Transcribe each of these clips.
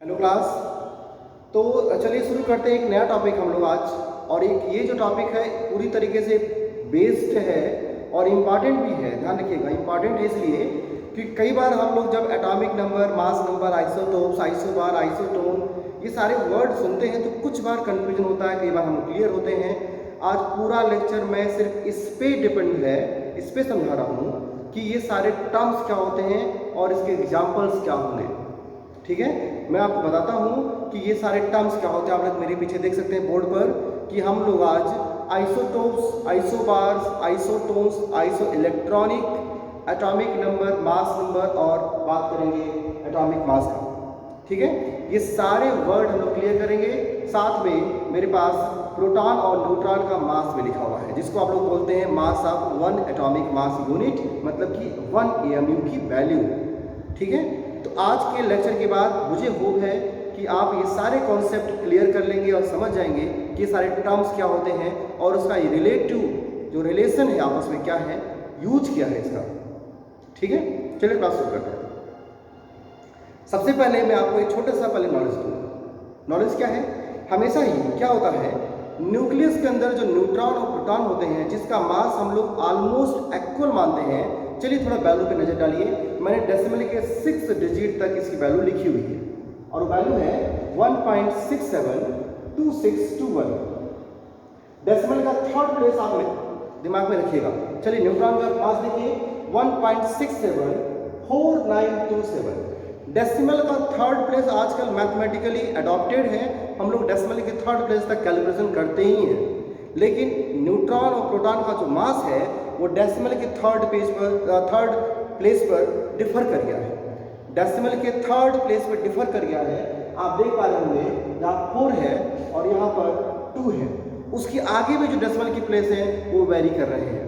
Hello class. तो चलिए शुरू करते हैं एक नया टॉपिक हम लोग आज। और एक ये जो टॉपिक है पूरी तरीके से बेस्ड है और इम्पॉर्टेंट भी है। ध्यान रखिएगा, इम्पॉर्टेंट है इसलिए कि कई बार हम लोग जब atomic number, mass number, isotopes, isobar, isotone ये सारे वर्ड सुनते हैं तो कुछ बार कंफ्यूजन होता है, कई बार हम क्लियर होते हैं। आज पूरा लेक्चर मैं सिर्फ इस पे डिपेंड है, इस पे समझा रहा हूँ कि ये सारे टर्म्स क्या होते हैं और इसके एग्जाम्पल्स क्या होंगे। ठीक है, मैं आपको बताता हूँ कि ये सारे टर्म्स क्या होते हैं। आप लोग मेरे पीछे देख सकते हैं बोर्ड पर कि हम लोग आज isotopes, isobars, isotones, iso electronic, atomic number, mass number और बात करेंगे एटॉमिक मास का। ठीक है, ये सारे वर्ड हम लोग क्लियर करेंगे। साथ में मेरे पास प्रोटॉन और न्यूट्रॉन का मास भी लिखा हुआ है, जिसको आप लोग बोलते हैं mass of one atomic mass unit, मतलब कि 1 AMU की वैल्यू। ठीक है, तो आज के लेक्चर के बाद मुझे होप है कि आप ये सारे कॉन्सेप्ट क्लियर कर लेंगे और समझ जाएंगे कि ये सारे टर्म्स क्या होते हैं और उसका ये रिलेटिव जो रिलेशन है आपस में क्या है, यूज क्या है इसका। ठीक है, चलिए क्लास शुरू करते हैं। सबसे पहले मैं आपको एक छोटा सा पहले नॉलेज दूंगा। नॉलेज क्या है, हमेशा ही क्या होता है, न्यूक्लियस के अंदर जो न्यूट्रॉन और प्रोटॉन होते हैं जिसका मास हम लोग ऑलमोस्ट इक्वल मानते हैं। चलिए थोड़ा वैल्यू पे नजर डालिए। मैंने डेसिमल के 6 डिजिट तक इसकी वैल्यू लिखी हुई है और वैल्यू है 1.672621। डेसिमल का थर्ड प्लेस आप दिमाग में रखिएगा। चलिए न्यूट्रॉन का पास देखिए 1.674927। डेसिमल का थर्ड प्लेस आजकल मैथमेटिकली अडॉप्टेड है, हम लोग डेसिमल के थर्ड प्लेस तक कैलकुलेशन करते ही हैं। लेकिन न्यूट्रॉन और प्रोटॉन का जो मास है वो डेसिमल के थर्ड प्लेस पर डिफर कर गया है। डेसिमल के थर्ड प्लेस पर डिफर कर गया है। आप देख पा रहे होंगे यहाँ 4 है और यहाँ पर 2 है। उसके आगे भी जो डेसिमल की प्लेस है वो वेरी कर रहे हैं।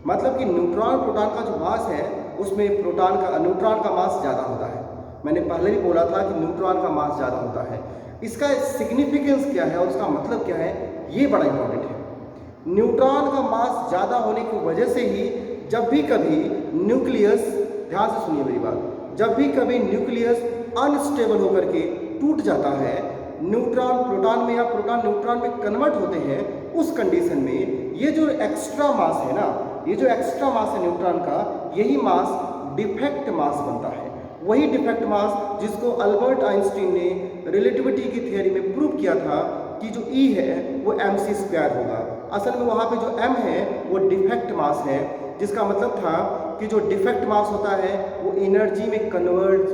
मतलब कि न्यूट्रॉन प्रोटॉन का जो मास है उसमें न्यूट्रॉन का मास ज़्यादा होता है। मैंने पहले भी बोला था कि न्यूट्रॉन का मास ज़्यादा होता है। इसका सिग्निफिकेंस क्या है और उसका मतलब क्या है, ये बड़ा इंपॉर्टेंट है। न्यूट्रॉन का मास ज़्यादा होने की वजह से ही जब भी कभी न्यूक्लियस, ध्यान से सुनिए मेरी बात, जब भी कभी न्यूक्लियस अनस्टेबल होकर के टूट जाता है, न्यूट्रॉन प्रोटॉन में या प्रोटॉन न्यूट्रॉन में कन्वर्ट होते हैं, उस कंडीशन में ये जो एक्स्ट्रा मास है ना, ये जो एक्स्ट्रा मास है न्यूट्रॉन का, यही मास डिफेक्ट मास बनता है। वही डिफेक्ट मास जिसको अल्बर्ट आइंस्टीन ने रिलेटिविटी की थियरी में प्रूव किया था कि जो E है वो mc² होगा। असल में वहाँ पे जो m है वो डिफेक्ट मास है, जिसका मतलब था कि जो डिफेक्ट मास होता है वो एनर्जी में कन्वर्ट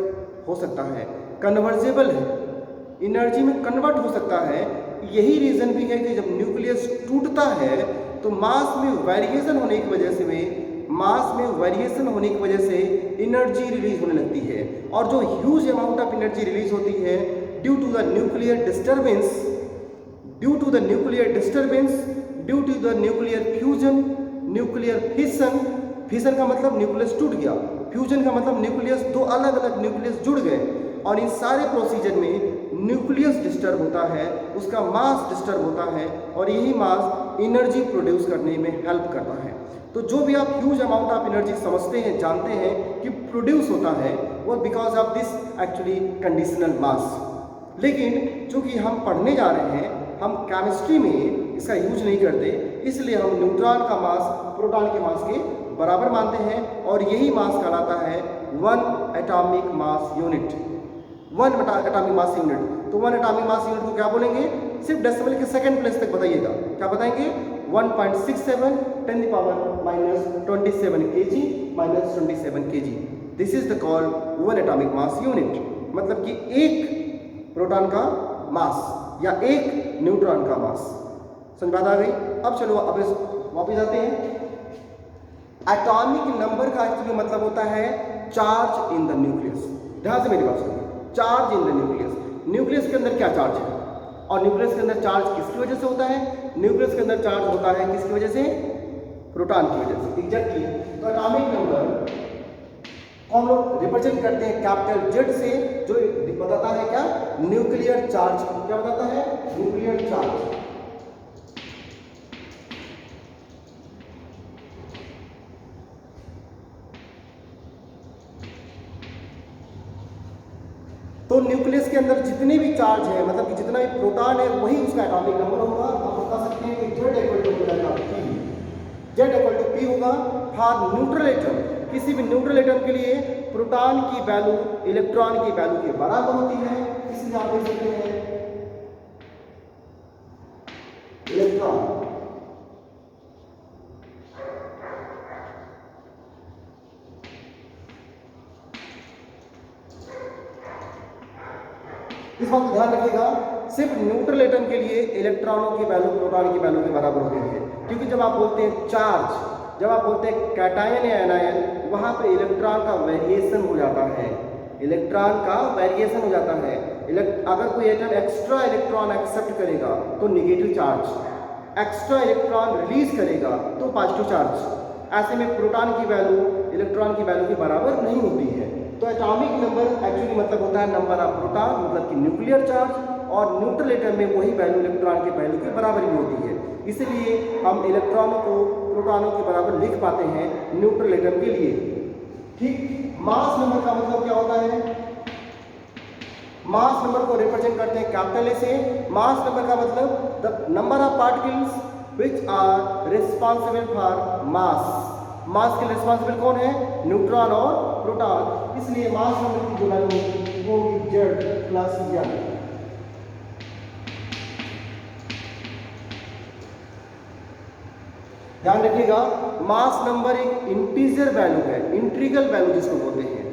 हो सकता है, कन्वर्जेबल है, एनर्जी में कन्वर्ट हो सकता है। यही रीज़न भी है कि जब न्यूक्लियस टूटता है तो मास में वेरिएशन होने की वजह से एनर्जी रिलीज होने लगती है। और जो huge amount of energy release होती है due to the nuclear disturbance, due to the nuclear fusion, nuclear fission. Fission का मतलब न्यूक्लियस टूट गया, फ्यूजन का मतलब न्यूक्लियस, दो अलग अलग न्यूक्लियस जुड़ गए। और इन सारे प्रोसीजर में न्यूक्लियस डिस्टर्ब होता है, उसका मास डिस्टर्ब होता है और यही मास एनर्जी प्रोड्यूस करने में हेल्प करता है। तो जो भी आप ह्यूज अमाउंट ऑफ एनर्जी समझते हैं, जानते हैं कि प्रोड्यूस होता है, वो because of this actually conditional mass. लेकिन चूंकि हम पढ़ने जा रहे हैं, हम केमिस्ट्री में इसका यूज नहीं करते, इसलिए हम न्यूट्रॉन का मास प्रोटॉन के मास के बराबर मानते हैं और यही मास कहलाता है 1 atomic mass unit. 1 atomic mass unit. तो 1 एटॉमिक मास यूनिट को क्या बोलेंगे, सिर्फ डेसिमल के सेकंड प्लेस तक बताइएगा। क्या बताएंगे, 1.67 10⁻27 kg -27 kg। This is the called 1 atomic mass unit. मतलब कि एक प्रोटॉन का मास या एक न्यूट्रॉन का मास। समझ बात आ गई। अब चलो अब वापस आते हैं। एटॉमिक नंबर का एक्चुअली मतलब होता है चार्ज इन द न्यूक्लियस। ध्यान से मेरी बात सुनिए, charge in the nucleus. Nucleus के अंदर क्या चार्ज है और न्यूक्लियस के अंदर चार्ज किसकी वजह से होता है, न्यूक्लियस के अंदर चार्ज होता है किसकी वजह से, प्रोटॉन की वजह से। एग्जैक्टली। तो एटॉमिक नंबर को हम लोग रिप्रेजेंट करते हैं कैपिटल Z से, जो बताता है क्या, न्यूक्लियर चार्ज। क्या बताता है, न्यूक्लियर चार्ज। तो न्यूक्लियस के अंदर जितने भी चार्ज है, मतलब कि जितना भी प्रोटॉन है वही उसका एटॉमिक नंबर होगा। आप बता सकते हैं कि Z इक्वल टू P होगा फॉर न्यूट्रल एटम। किसी भी न्यूट्रल एटम के लिए प्रोटॉन की वैल्यू इलेक्ट्रॉन की वैल्यू के बराबर होती है, इसलिए आप देख सकते हैं इलेक्ट्रॉन इस बात को ध्यान रखिएगा, सिर्फ न्यूट्रल एटम के लिए इलेक्ट्रॉनों की वैल्यू प्रोटॉन की वैल्यू के बराबर होती है, क्योंकि जब आप बोलते हैं चार्ज, जब आप बोलते हैं कैटायन या एनायन, वहां पे इलेक्ट्रॉन का वेरिएशन हो जाता है, इलेक्ट्रॉन का वेरिएशन हो जाता है। अगर कोई एटम एक्स्ट्रा इलेक्ट्रॉन एक्सेप्ट करेगा तो negative charge, extra electron release करेगा तो पॉजिटिव चार्ज। ऐसे में प्रोटॉन की वैल्यू इलेक्ट्रॉन की वैल्यू के बराबर नहीं होती है। तो एटॉमिक नंबर एक्चुअली मतलब होता है नंबर ऑफ प्रोटॉन, मतलब कि न्यूक्लियर चार्ज, और न्यूट्रल एटम में वही वैल्यू इलेक्ट्रॉन के वैल्यू के बराबर भी होती है। इसलिए हम इलेक्ट्रॉनों को प्रोटॉनों के बराबर लिख पाते हैं न्यूट्रल एटम के लिए। ठीक, मास नंबर का मतलब क्या होता है? मास नंबर को रिप्रेजेंट करते हैं कैपिटल ए से। मास नंबर का मतलब the number of particles which are responsible for mass. Mass के रिस्पॉन्सिबल कौन है? न्यूट्रॉन और प्रोटॉन। इसलिए मास नंबर की जो वैल्यू होगी वो होगी Z प्लस N। ध्यान रखिएगा, मास नंबर एक इंटीजर वैल्यू है, इंटीग्रल वैल्यू जिसको बोलते हैं।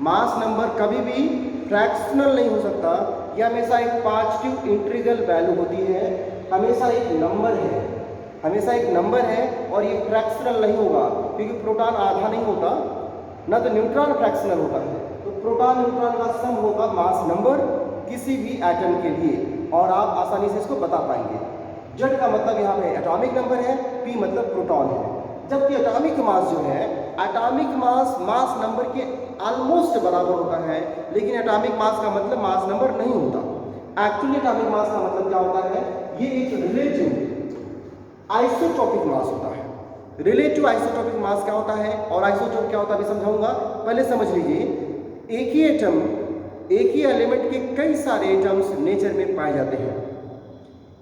मास नंबर कभी भी फ्रैक्शनल नहीं हो सकता, यह हमेशा एक पॉजिटिव इंटीग्रल वैल्यू होती है, हमेशा एक नंबर है, हमेशा एक नंबर है, और ये फ्रैक्शनल नहीं होगा, क्योंकि प्रोटॉन आधा नहीं होता, ना तो न्यूट्रॉन फ्रैक्शनल होता है। तो प्रोटॉन न्यूट्रॉन का सम होगा मास नंबर किसी भी एटम के लिए, और आप आसानी से इसको बता पाएंगे। Z का मतलब यहाँ पे एटॉमिक नंबर है, P मतलब प्रोटॉन है। जबकि एटॉमिक मास जो है, एटॉमिक मास मास नंबर के ऑलमोस्ट बराबर होता है, लेकिन एटॉमिक मास का मतलब मास नंबर नहीं होता। एक्चुअली एटॉमिक मास का मतलब क्या होता है? ये एक रिलेटिव आइसोटोपिक मास होता है। रिलेटिव आइसोटोपिक मास क्या होता है और आइसोटोप क्या होता है भी समझाऊंगा। पहले समझ लीजिए, एक ही एटम, एक ही एलिमेंट के कई सारे एटम्स नेचर में पाए जाते हैं।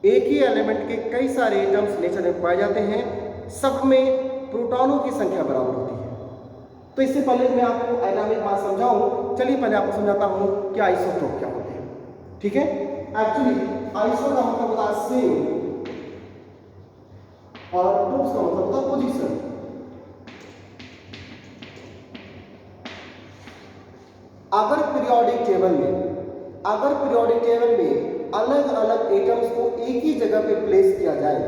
एक ही एलिमेंट के कई सारे एटम्स नेचर में पाए जाते हैं, सब में प्रोटॉनों की संख्या बराबर होती है। तो इससे पहले मैं आपको एटॉमिक मास समझाऊं, चलिए पहले आपको समझाता हूं कि आइसोटोप क्या होते हैं। ठीक है, एक्चुअली आइसो का मतलब होता है सेम, और टोप्स का मतलब होता है पोजीशन। अगर पीरियोडिक टेबल में अलग अलग एटम्स को एक ही जगह पे प्लेस किया जाए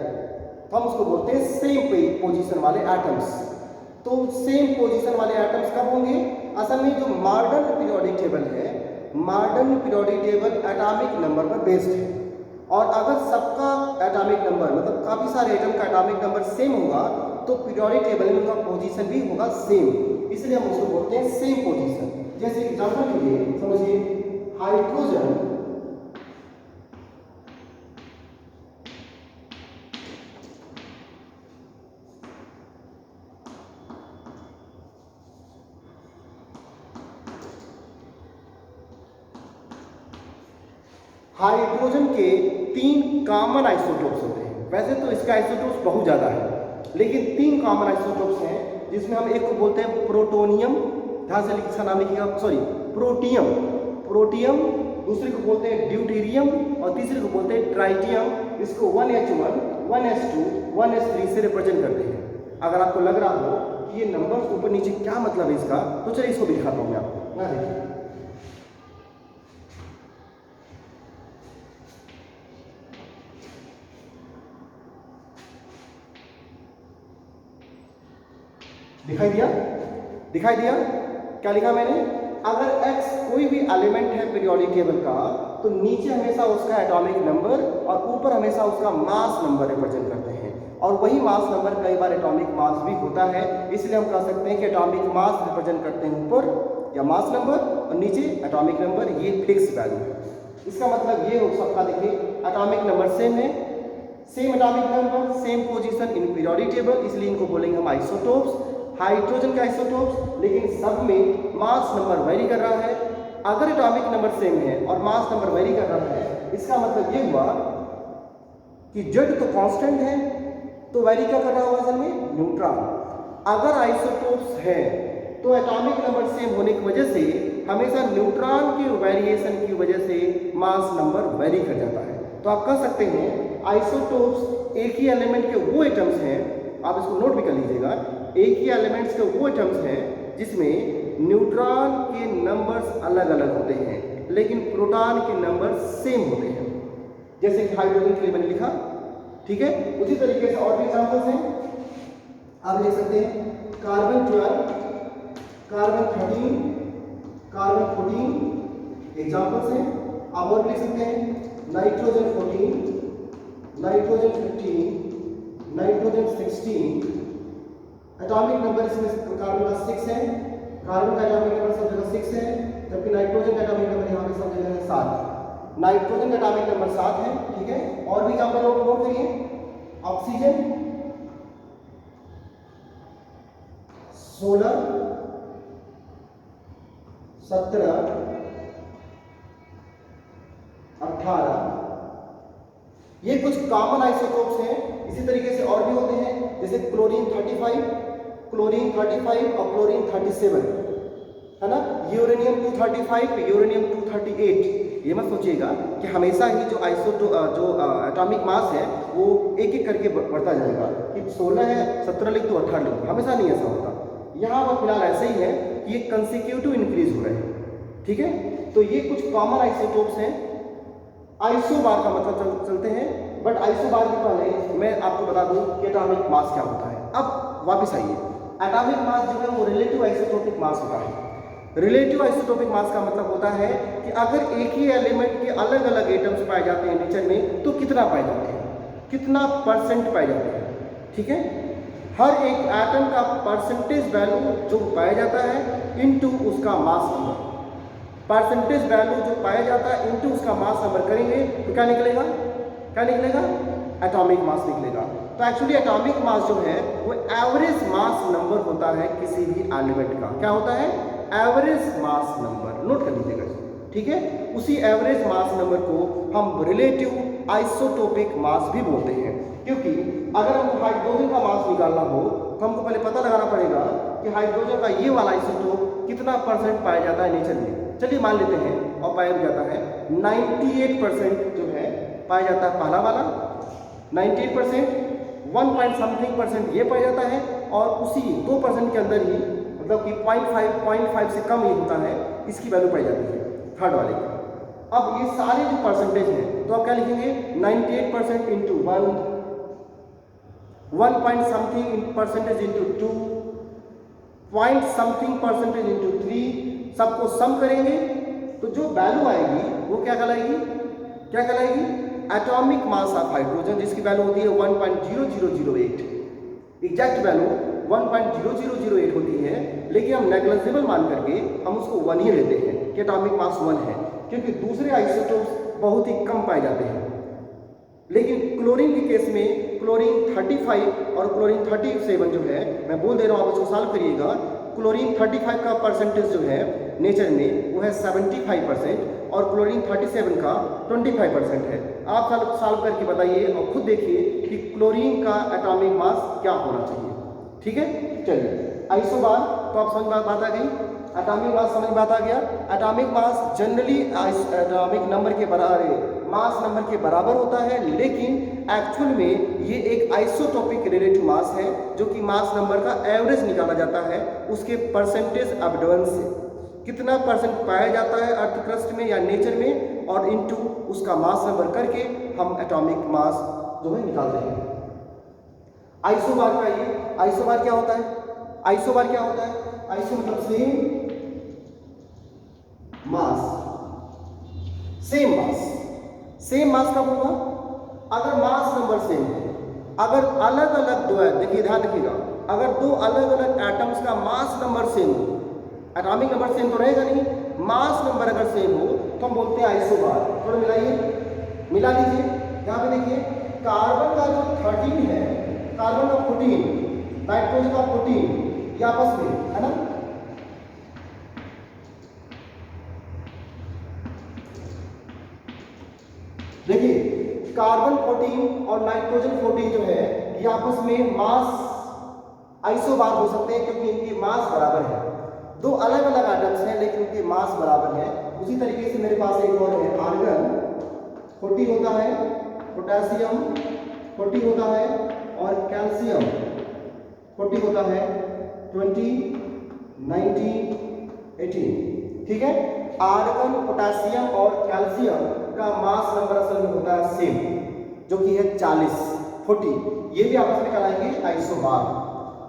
तो हम उसको बोलते हैं सेम पोजीशन वाले एटम्स। तो सेम पोजीशन वाले एटम्स कब होंगे? असल में जो मॉडर्न पीरियोडिक टेबल है, modern periodic table atomic number पर बेस्ड है, और अगर सबका एटॉमिक नंबर मतलब काफ़ी सारे एटम का एटॉमिक नंबर सेम होगा तो पीरियोडिक टेबल में उनका पोजीशन भी होगा सेम, इसलिए हम उसको बोलते हैं सेम पोजीशन। जैसे एग्जाम्पल के लिए समझिए, हाइड्रोजन हाइड्रोजन के 3 कॉमन आइसोटोप्स होते हैं। वैसे तो इसका आइसोटोप्स बहुत ज़्यादा है, लेकिन 3 कॉमन आइसोटोप्स हैं, जिसमें हम एक को बोलते हैं प्रोटोनियम, ध्यान से इसका नाम लिखिएगा, प्रोटियम, दूसरे को बोलते हैं ड्यूटेरियम, और तीसरे को बोलते हैं ट्राइटियम। इसको 1H1, 1S2, 1S3 से रिप्रेजेंट करते हैं। अगर आपको लग रहा हो कि ये नंबर ऊपर नीचे क्या मतलब है इसका, तो चलिए इसको भी दिखाता हूँ मैं आपको। ना देखिए, दिखाई दिया क्या लिखा मैंने? अगर x कोई भी एलिमेंट है पीरियोडिक टेबल का, तो नीचे हमेशा उसका एटॉमिक नंबर और ऊपर हमेशा उसका मास नंबर रिप्रेजेंट करते हैं, और वही मास नंबर कई बार एटॉमिक मास भी होता है। इसलिए हम कह सकते हैं कि एटॉमिक मास रिप्रेजेंट करते हैं ऊपर या मास नंबर, और नीचे एटॉमिक नंबर, ये फिक्स वैल्यू है। इसका मतलब ये हो सबका, देखिए एटॉमिक नंबर सेम है, same atomic number, same position in periodic table, इसलिए इनको बोलेंगे हम आइसोटोप्स। हाइड्रोजन का आइसोटोप्स, लेकिन सब में मास नंबर वेरी कर रहा है, अगर एटॉमिक नंबर सेम है और मास नंबर वेरी कर रहा है, इसका मतलब ये हुआ कि जेड तो कांस्टेंट है, तो वेरी क्या कर रहा होगा असल में? न्यूट्रॉन। अगर आइसोटोप्स है तो एटॉमिक नंबर सेम होने की वजह से हमेशा न्यूट्रॉन के वेरिएशन की वजह से मास नंबर वेरी कर जाता है। तो आप कह सकते हैं आइसोटोप्स एक ही एलिमेंट के वो एटम्स हैं, आप इसको नोट भी कर लीजिएगा, एक ही एलिमेंट्स के वो एटम्स हैं जिसमें न्यूट्रॉन के नंबर्स अलग अलग होते हैं लेकिन प्रोटॉन के नंबर सेम होते हैं। जैसे कि हाइड्रोजन के लिए मैंने लिखा, ठीक है। उसी तरीके से और भी एग्जांपल्स हैं, आप लिख सकते हैं कार्बन 12, कार्बन 13, कार्बन 14 एग्जांपल्स हैं। आप और लिख सकते हैं nitrogen 14, nitrogen 15, nitrogen 16। Atomic number इसमें कार्बन का 6 है, कार्बन का एटॉमिक नंबर सब जगह 6 है, जबकि नाइट्रोजन का एटॉमिक नंबर यहाँ पे सब जगह है 7। नाइट्रोजन का एटॉमिक नंबर 7 है, ठीक है। और भी एग्जांपल नोट करिए, ऑक्सीजन 16, 17, 18, ये कुछ कॉमन आइसोटोप्स हैं। इसी तरीके से और भी होते हैं, जैसे क्लोरीन 35, क्लोरीन 35 और क्लोरीन 37, है ना। Uranium 235, uranium 238। ये मत सोचिएगा कि हमेशा ही जो एटॉमिक मास है वो एक एक करके बढ़ता जाएगा कि 16 है 17 लिख दो 18 लिख दो, हमेशा नहीं ऐसा होता। यहाँ पर फिलहाल ऐसे ही है कि ये कंसेक्यूटिव इंक्रीज हो रहे हैं, ठीक है। तो ये कुछ कॉमन आइसोटोप्स हैं। आइसोबार का मतलब चलते हैं, बट आइसोबार के पहले मैं आपको बता दूं कि एटॉमिक मास क्या होता है। अब वापस आइए, एटॉमिक मास जो है वो रिलेटिव आइसोटोपिक मास होता है। रिलेटिव आइसोटोपिक मास का मतलब होता है कि अगर एक ही एलिमेंट के अलग अलग एटम्स पाए जाते हैं नेचर में तो कितना पाए जाते हैं, कितना परसेंट पाए जाते हैं, ठीक है। हर एक एटम का परसेंटेज वैल्यू जो पाया जाता है इनटू उसका मास नंबर, परसेंटेज वैल्यू जो पाया जाता है इनटू उसका मास नंबर करेंगे तो क्या निकलेगा? क्या निकलेगा? एटॉमिक मास निकलेगा। तो एक्चुअली एटॉमिक मास जो है वो एवरेज मास नंबर होता है किसी भी एलिमेंट का। क्या होता है? Average mass number. नोट कर लीजिएगा, ठीक है। उसी एवरेज मास नंबर को हम रिलेटिव आइसोटोपिक मास भी बोलते हैं, क्योंकि अगर हमको हाइड्रोजन का मास निकालना हो तो हमको पहले पता लगाना पड़ेगा कि हाइड्रोजन का ये वाला आइसोटोप कितना परसेंट पाया जाता है नेचर में। चलिए मान लेते हैं और पाया जाता है 98% जो है पाया जाता है पहला वाला, 98%, 1 ये पाया जाता है और उसी 2% के अंदर ही मतलब कि 0.5 से कम ही होता है, इसकी वैल्यू पाई जाती है थर्ड वाले की। अब ये सारे जो परसेंटेज हैं तो आप क्या लिखेंगे? 98% into 1 into 2, point something percentage into 3, सबको सम करेंगे तो जो वैल्यू आएगी वो क्या कहलाएगी? क्या कहलाएगी? एटॉमिक मास ऑफ हाइड्रोजन, जिसकी वैल्यू होती है 1.0008। एग्जैक्ट वैल्यू 1.0008 होती है, लेकिन हम नेग्लिजिबल मान करके हम उसको 1 ही लेते हैं कि एटॉमिक मास 1 है, क्योंकि दूसरे आइसोटोप्स बहुत ही कम पाए जाते हैं। लेकिन क्लोरीन के केस में क्लोरीन 35 और क्लोरीन 37 जो है, मैं बोल दे रहा हूँ, आप उसको सॉल्व करिएगा। क्लोरीन 35 का परसेंटेज जो है नेचर में वो है 75% और क्लोरीन 37 का 25% है। आप सॉल्व करके बताइए और खुद देखिए कि क्लोरीन का एटॉमिक मास क्या होना चाहिए, ठीक है। चलिए आइसोबार तो आप समझ बात आ गई, एटॉमिक मास समझ बात आ गया। Atomic mass generally atomic number के बराबर, मास नंबर के बराबर होता है, लेकिन एक्चुअल में ये एक आइसोटोपिक रिलेटिव मास है जो कि मास नंबर का एवरेज निकाला जाता है उसके परसेंटेज अबंडेंस से। कितना परसेंट पाया जाता है अर्थ क्रस्ट में या नेचर में, और इनटू उसका मास नंबर करके हम एटॉमिक मास जो है निकालते हैं। आइसोबार का ये आइसोबार क्या होता है? आइसोबार क्या होता है? आइसो मतलब same mass, same mass. Same mass कब होगा? अगर मास नंबर सेम है। अगर अलग अलग दो है, देखिए ध्यान रखिएगा, अगर दो अलग अलग एटम्स का मास नंबर सेम हो, एटॉमिक नंबर सेम तो रहेगा नहीं, मास नंबर अगर सेम हो तो हम बोलते हैं आइसोबार। थोड़ा मिलाइए, मिला लीजिए। यहाँ पे देखिए कार्बन का जो 13 है, कार्बन का 14, नाइट्रोजन का 14, ये आपस में है ना, देखिए कार्बन 14 और नाइट्रोजन 14 जो है ये आपस में मास आइसोबार हो सकते हैं क्योंकि इनकी मास बराबर है। दो अलग अलग एटम्स हैं लेकिन उनकी मास बराबर है। उसी तरीके से मेरे पास एक और है, आर्गन 40 होता है, पोटेशियम 40 होता है और कैल्शियम 40 होता है, 20, 19, 18। ठीक है, आर्गन, पोटेशियम और कैल्शियम का मास नंबर असल में होता है सेम, जो कि है 40, 40। ये भी आपस में कहलाएंगे आइसोबार।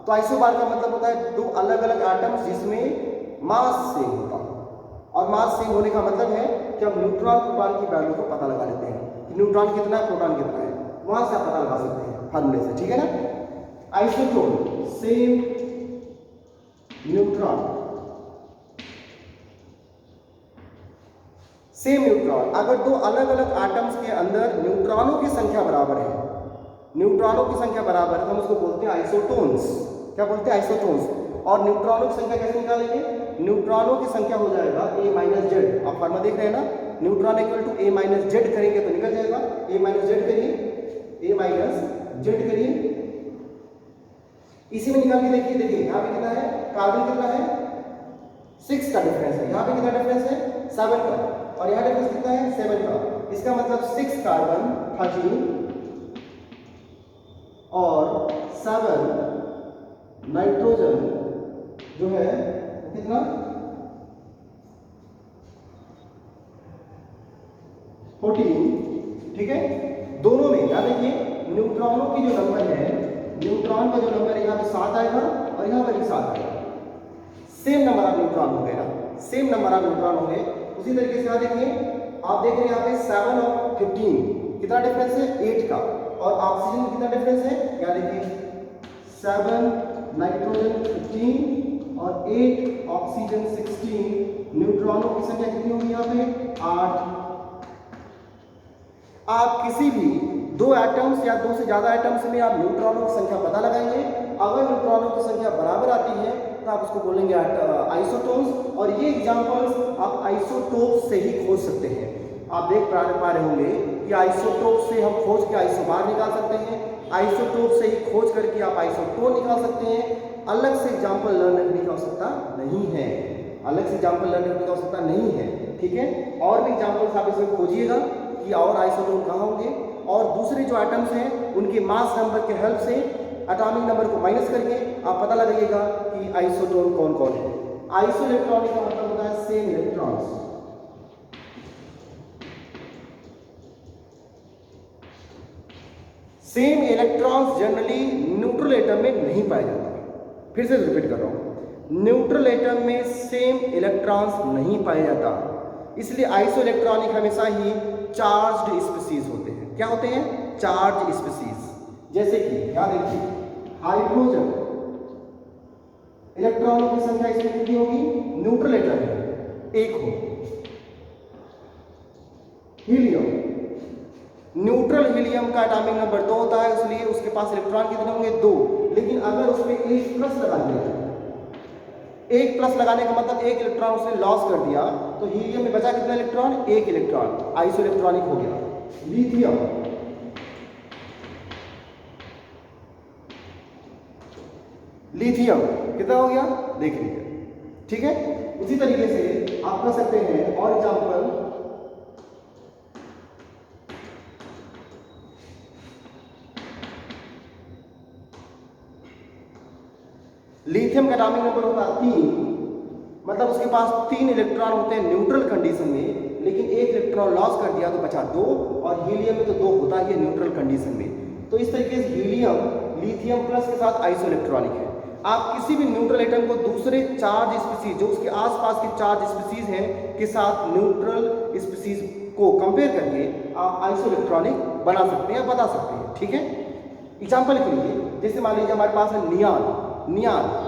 तो आइसोबार का मतलब होता है दो अलग अलग एटम्स जिसमें मास सेम होता है। और मास सेम होने का मतलब है कि हम न्यूट्रॉन प्रोटॉन की वैल्यू को पता लगा लेते हैं कि न्यूट्रॉन कितना है, प्रोटॉन कितना है, वहां से आप पता लगा सकते हैं फार्मूले से। ठीक है ना। Isotone same neutron, same neutron. अगर दो अलग अलग एटम्स के अंदर न्यूट्रॉनों की संख्या बराबर है, न्यूट्रॉनों की संख्या बराबर है, हम उसको बोलते हैं आइसोटोन्स। क्या बोलते हैं? आइसोटोन्स। और न्यूट्रॉनों की संख्या कैसे निकालेंगे? न्यूट्रॉनों की संख्या हो जाएगा a माइनस जेड। आप फार्मूला देख रहे हैं ना, neutron equal to a minus Z करेंगे तो निकल जाएगा। a माइनस जेड करिए, a माइनस जेड करिए, इसी में निकाल के देखिए। देखिए यहाँ पे कितना है, कार्बन कितना है, 6 का डिफरेंस है। यहाँ पे कितना डिफरेंस है, 7 का, और यहाँ डिफरेंस कितना है, 7 का। इसका मतलब 6 कार्बन 13 और 7 नाइट्रोजन जो है कितना, 14। ठीक है, दोनों में याद रखिए न्यूट्रॉनों की जो नंबर है, न्यूट्रॉन का जो नंबर है यहाँ पे 7 आएगा और यहाँ पर भी 7 आएगा। सेम नंबर ऑफ न्यूट्रॉन होंगे ना, सेम नंबर ऑफ न्यूट्रॉन होंगे। उसी तरीके से यहाँ देखिए, आप देख रहे हैं यहाँ पे 7 और 15 कितना डिफरेंस है, 8 का। और ऑक्सीजन में कितना डिफरेंस है, यहाँ देखिए 7 नाइट्रोजन 15 और 8 ऑक्सीजन 16। न्यूट्रॉनों की संख्या कितनी होगी यहाँ पे, 8। आप किसी भी दो एटम्स या दो से ज्यादा एटम्स में आप न्यूट्रॉनों की संख्या पता लगाएंगे। अगर न्यूट्रॉनों की संख्या बराबर आती है तो आप उसको बोलेंगे आइसोटोन्स। और ये एग्जांपल्स आप आइसोटोप से ही खोज सकते हैं। आप देख पा रहे होंगे कि आइसोटोप से हम खोज के आइसोबार निकाल सकते हैं, आइसोटोप से ही खोज करके आप आइसोटोन निकाल सकते हैं। अलग से एग्जाम्पल लर्न करने की आवश्यकता नहीं है, अलग से एग्जाम्पल लर्न करने की आवश्यकता नहीं है। ठीक है, और भी एग्जाम्पल्स आप इसमें खोजिएगा कि और आइसोटोन कहाँ होंगे, और दूसरे जो एटम्स हैं उनके मास नंबर के हेल्प से एटॉमिक नंबर को माइनस करके आप पता लगाइएगा कि आइसोटोन कौन कौन है। आइसो इलेक्ट्रॉनिक का मतलब होता है same electrons. Same electrons generally neutral atom में नहीं पाए जाते। फिर से रिपीट कर रहा हूं, न्यूट्रल एटम में सेम इलेक्ट्रॉन्स नहीं पाए जाता, इसलिए आइसो इलेक्ट्रॉनिक हमेशा ही चार्ज्ड स्पीसीज होते हैं। क्या होते हैं? Charge species. जैसे कि यहां देखिए हाइड्रोजन, इलेक्ट्रॉनों की संख्या इसमें कितनी होगी, न्यूट्रल एटम है 1 हो। हीलियम, न्यूट्रल हीलियम का एटॉमिक नंबर 2 होता है, इसलिए उसके पास इलेक्ट्रॉन कितने होंगे, 2। लेकिन अगर उसमें 1 प्लस लगा दिया, 1 प्लस लगाने का मतलब 1 इलेक्ट्रॉन उसने लॉस कर दिया, तो हीलियम में बचा कितना इलेक्ट्रॉन, 1 इलेक्ट्रॉन, आइसो इलेक्ट्रॉनिक हो गया। लिथियम, लिथियम कितना हो गया, देख लीजिए। ठीक है, उसी तरीके से आप कर सकते हैं और एग्जांपल, लिथियम का एटॉमिक नंबर होता है 3, मतलब उसके पास 3 इलेक्ट्रॉन होते हैं न्यूट्रल कंडीशन में, लेकिन 1 इलेक्ट्रॉन लॉस कर दिया तो बचा 2, और हीलियम में तो 2 होता ही है न्यूट्रल कंडीशन में। तो इस तरीके से हीलियम लिथियम प्लस के साथ आइसो इलेक्ट्रॉनिक है। आप किसी भी न्यूट्रल एटम को दूसरे चार्ज स्पीसीज जो उसके आसपास के चार्ज स्पीसीज हैं के साथ न्यूट्रल स्पीसीज को कंपेयर करके आप आइसो इलेक्ट्रॉनिक बना सकते हैं या बता सकते हैं। ठीक है, एग्जाम्पल के लिए जैसे मान लीजिए हमारे पास है नियान, नियान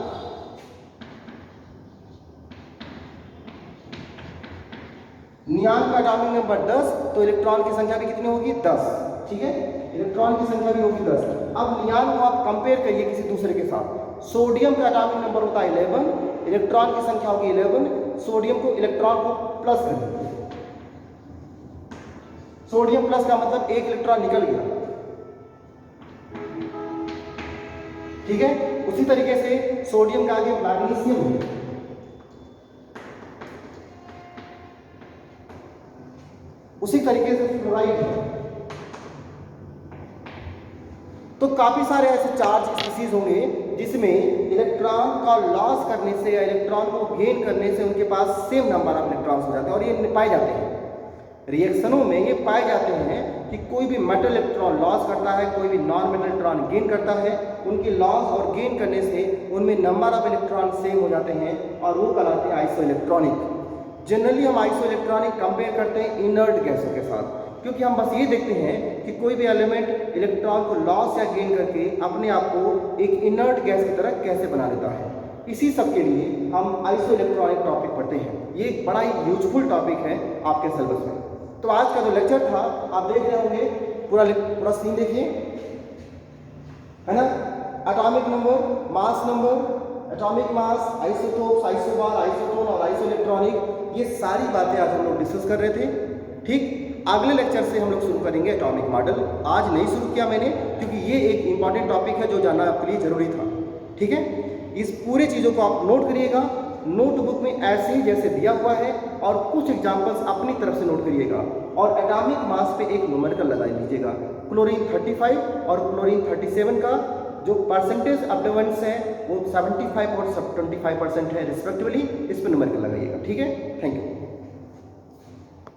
नियान का एटॉमिक नंबर 10, तो इलेक्ट्रॉन की संख्या भी कितनी होगी, 10। ठीक है, इलेक्ट्रॉन की संख्या भी होगी 10। अब नियान को आप कंपेयर करिए किसी दूसरे के साथ। सोडियम का एटॉमिक नंबर होता है 11, इलेक्ट्रॉन की संख्या होगी 11, सोडियम को इलेक्ट्रॉन को प्लस कर दीजिए, सोडियम प्लस का मतलब एक इलेक्ट्रॉन निकल गया, ठीक है। उसी तरीके से सोडियम के आगे मैग्नीशियम है, उसी तरीके से फ्लोराइड है। तो काफी सारे ऐसे चार्ज स्पीसीज होंगे जिसमें इलेक्ट्रॉन का लॉस करने से या इलेक्ट्रॉन को गेन करने से उनके पास सेम नंबर ऑफ इलेक्ट्रॉन्स हो जाते हैं, और ये पाए जाते हैं रिएक्शनों में, ये पाए जाते हैं कि कोई भी मेटल इलेक्ट्रॉन लॉस करता है, कोई भी नॉन मेटल इलेक्ट्रॉन गेन करता है, उनके लॉस और गेन करने से उनमें नंबर ऑफ इलेक्ट्रॉन सेम हो जाते हैं, और वो कहलाते हैं आइसो इलेक्ट्रॉनिक। जनरली हम आइसो इलेक्ट्रॉनिक कंपेयर करते हैं इनर्ट गैसों के साथ, क्योंकि हम बस ये देखते हैं कि कोई भी एलिमेंट इलेक्ट्रॉन को लॉस या गेन करके अपने आप को एक इनर्ट गैस की तरह कैसे बना देता है। इसी सब के लिए हम आइसो इलेक्ट्रॉनिक टॉपिक पढ़ते हैं। ये एक बड़ा ही यूजफुल टॉपिक है आपके सिलेबस में। तो आज का जो लेक्चर था आप देख रहे होंगे, पूरा सीन देखिए, है ना। Atomic number, mass number, atomic mass, isotopes, isobar, isotone और आइसो इलेक्ट्रॉनिक, ये सारी बातें आज हम लोग डिस्कस कर रहे थे, ठीक। अगले लेक्चर से हम लोग शुरू करेंगे एटॉमिक मॉडल। आज नहीं शुरू किया मैंने, क्योंकि ये एक इंपॉर्टेंट टॉपिक है जो जानना आपके लिए जरूरी था, ठीक है। इस पूरे चीज़ों को आप नोट करिएगा, नोटबुक में ऐसे ही जैसे दिया हुआ है, और कुछ एग्जाम्पल्स अपनी तरफ से नोट करिएगा, और एटॉमिक मास पे एक न्यूमेरिकल लगा लीजिएगा। क्लोरीन 35 और क्लोरीन 37 का जो परसेंटेज अबंडेंस है वो 75 और 25% है रिस्पेक्टिवली, इस पर न्यूमेरिकल लगाइएगा, ठीक है। Thank you.